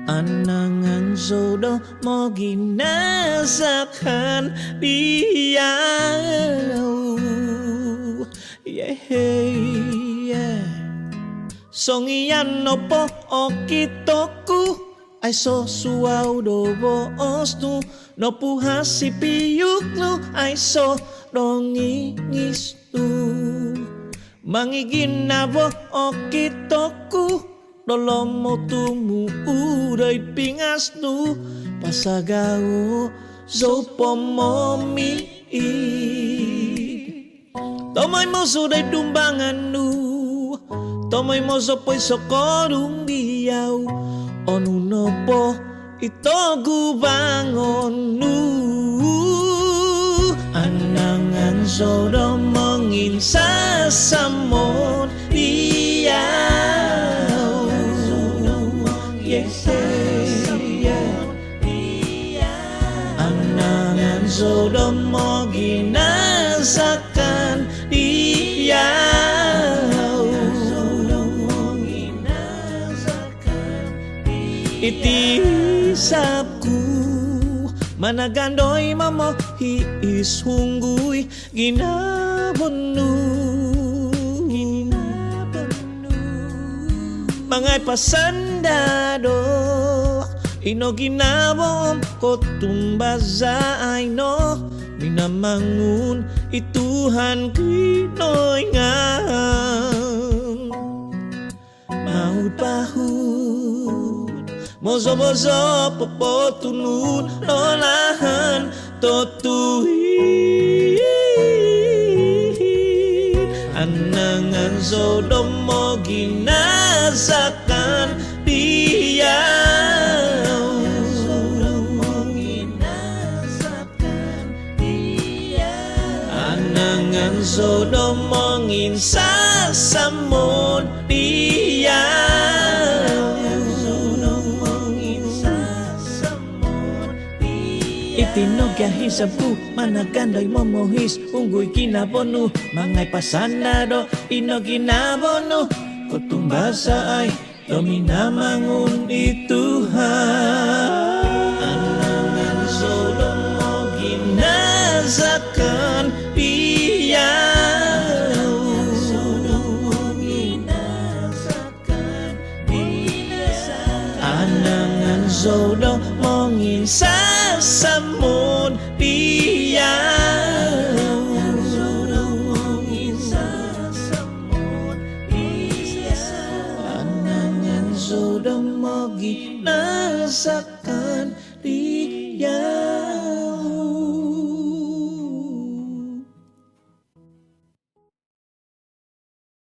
Anangan jodoh mo ginasakan diyaw. Yeah, yeah. Songian no po okitoku ay so suaw do boos tu no puhas si piyuk no ay so dongingis tu mangigin na bo okitoku dolomo tumu uday pingas tu pasagao so pomomi tomay mo suday dumbangan nu tomay mo so po'y sokorong diyaw onu no po ito gubangon nu anangan jodoh mongin sasamon diyaw. Yes, anangan jodoh mo ginasakan diyaw. Iti sabku managandoy mamo hiis hungguy ginabonu mangay pasandado ino ginabom ko tumbazay no minamangun ituhan kinoy nga maud pahud mozo-mozo popotunun lolahan totuhin anangan jodoh mo ginasakan diyaw. Anangan jodoh mo ginsasamon diyaw. Itinogahin sa bu, managandoy momohis unggoy kinabonu, mangay pasanado ino ginabonu kutumbasa ay dominamangun ituhan anangan jodoh mo ginasakan diyaw. Anangan jodoh mo ginsasamon diyaw. Anangan jodoh mo ginasakan